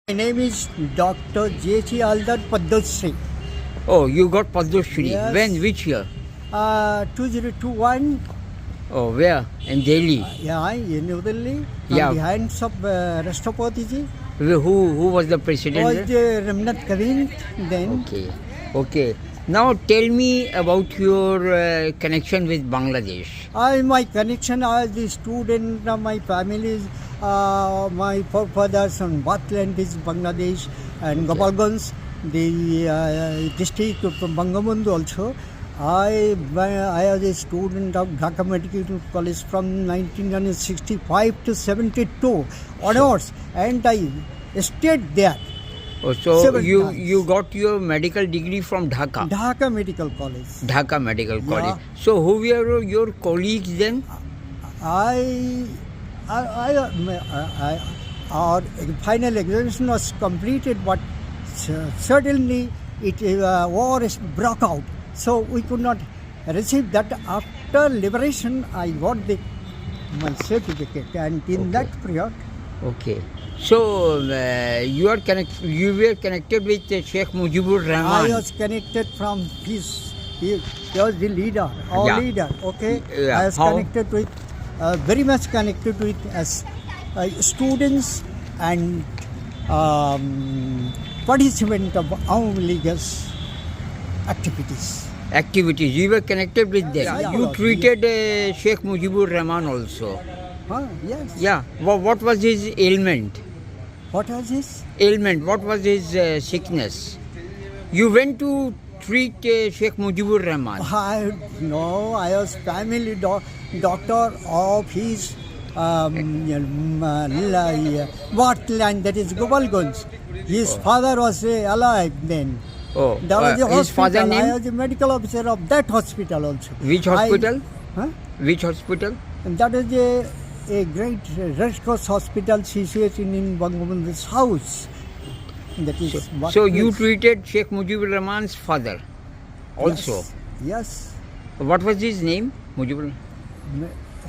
My name is Dr. J.C. Aldar Padmasri. Oh, you got Padma Shri. Yes. When? Which year? 2021, Oh, where? In Delhi. in New Delhi, from Yeah. the hands of Rashtrapati ji, Who was the president? was there? Ramnath Kovind then. Okay. Okay. Now tell me about your connection with Bangladesh. My connection as the student, my family, my forefathers on Bathland is Bangladesh and Okay. Gopalganj, the district of Bangamundhu also. I was a student of Dhaka Medical College from 1965 to 72 onwards, and I stayed there. Oh, so 7 you times. got your medical degree from Dhaka. Dhaka Medical College. Dhaka Medical Yeah. College. So who were your colleagues then? Our final examination was completed, but certainly war broke out. So we could not receive that. After liberation, I got my certificate, and in Okay. that period, Okay. So you were connected with Sheikh Mujibur I Rahman. was connected from he was the leader, our Yeah. leader. Okay, Yeah. I was How? connected with, very much connected with as students and participant of Awami League's activities. Activities. You were connected with them. Yeah, You yeah. treated Sheikh Mujibur Rahman also. Yes. Yeah. What was his ailment? What was this? Ailment. What was his sickness? You went to treat Sheikh Mujibur Rahman. I was family doctor of his Bartland, that is Gopalganj. His father was alive then. Oh, There was a his father hospital. I name? was a medical officer of that hospital also. Which hospital? Huh? Which hospital? And that is a great Red Cross hospital situated in Bangamundhu's house. That is what So you place. treated Sheikh Mujibur Rahman's father also. Yes. What was his name? Mujibur.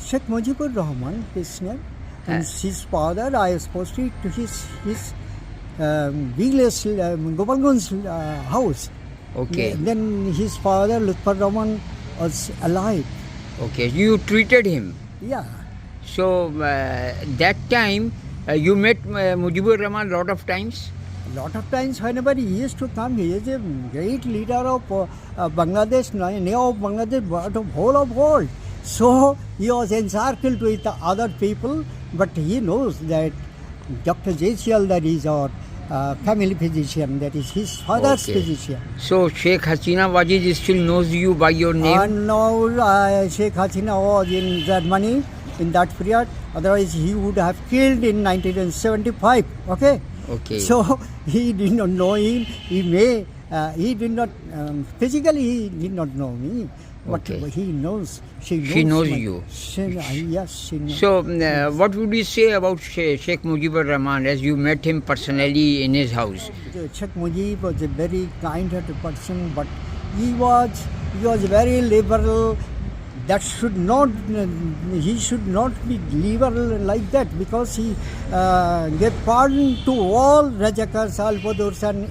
Sheikh Mujibur Rahman, his name, and his father, I was posted to his village, Gopalganj house. Okay. Then his father, Lutfur Rahman, was alive. Okay. You treated him. Yeah. So that time you met Mujibur Rahman a lot of times. A lot of times whenever he used to come, he is a great leader of Bangladesh, now of Bangladesh, but of whole of world. So he was encircled with the other people, but he knows that Dr. J.C. Aldar is our family physician, that is his father's Okay. physician. So Sheikh Hasina Wajid still knows you by your name. And now Sheikh Hasina was in Germany in that period, otherwise he would have killed in 1975, okay? Okay. So he did not know him. He did not physically. He did not know me, but Okay. he knows. She knows you. Yes, she knows. So what would you say about Sheikh Mujibur Rahman as you met him personally in his house? Sheikh Mujib was a very kind-hearted person, but he was very liberal. That should not. He should not be liberal like that, because he gave pardon to all Rajakas, Al-Badurs and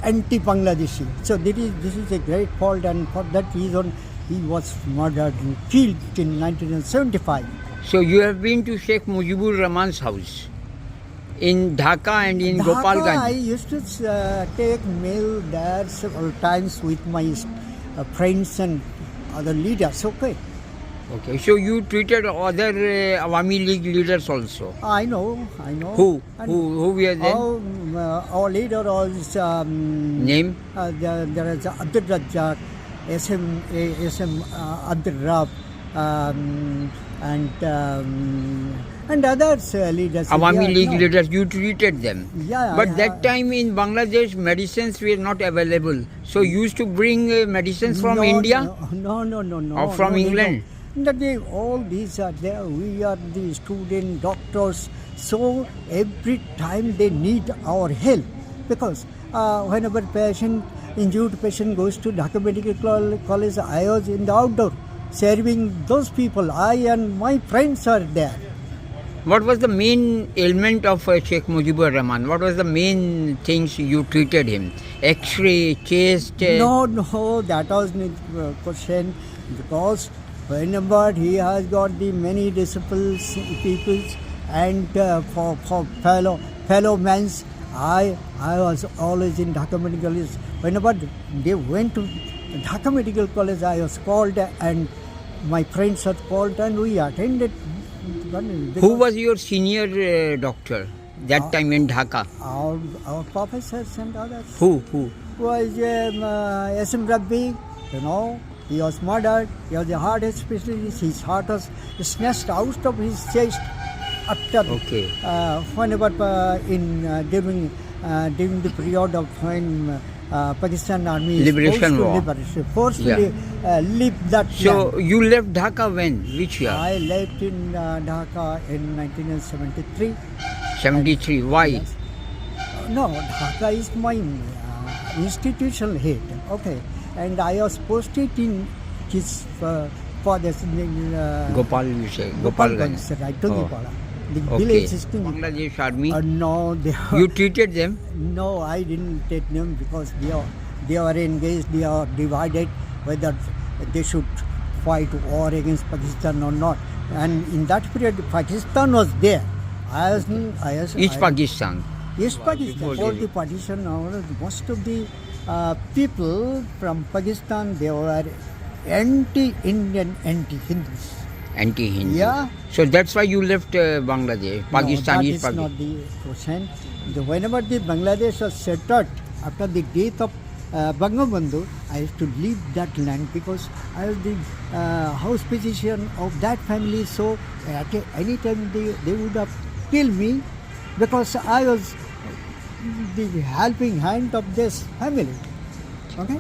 anti-Bangladeshi. So this is a great fault, and for that reason he was murdered and killed in 1975. So you have been to Sheikh Mujibur Rahman's house in Dhaka and in Dhaka, I Gopalganj. used to take meal there several times with my friends and other leaders. Okay, Okay. So you treated other Awami League leaders also. I know. Who? And Who were they? our leader was Name? there is Abdul Razzaq, SM Abdul Rab, and others leaders. Awami Yeah, League no. leaders, you treated them. Yeah, But yeah. that time in Bangladesh, medicines were not available. So you used to bring medicines from No, India? No. Or from England? All these are there. We are the student doctors. So every time they need our help, because whenever injured patient goes to Dhaka Medical College, I was in the outdoor serving those people. I and my friends are there. What was the main ailment of Sheikh Mujibur Rahman? What was the main things you treated him? X-ray, chest? No, that was not question, because whenever he has got the many disciples, peoples, and for fellow men, I was always in Dhaka Medical College. Whenever they went to Dhaka Medical College, I was called, and my friends had called, and we attended. Who was your senior doctor that time in Dhaka? Our professors and others. Who? Was S.M. Rabbi, he was murdered. He was a heart specialist. His heart was snatched out of his chest after whenever during the period of when Pakistan Army Liberation War. Forcefully leave that So land. you left Dhaka when? Which year? I left in Dhaka in 1973. 73. Why? Yes. No, Dhaka is my institutional head. Okay, and I was posted in his father's Gopal, you say? Gopalganj. Right to Gopala. The Okay. village is in Bangladesh Army. no, You treated them? no, I didn't take them because they are engaged, they are divided whether they should fight war against Pakistan or not. And in that period, Pakistan was there. Each Pakistan. Yes, Pakistan. Before For the- the partition, most of the people from Pakistan, they were anti-Indian, anti-Hindus. Anti-Hindu. Yeah. So that's why you left Bangladesh. Pakistan no, that is is Pakistan. not the question. Whenever the Bangladesh was settled after the death of Bangabandhu, I used to leave that land because I was the house physician of that family. So at any time they would have killed me because I was the helping hand of this family. Okay.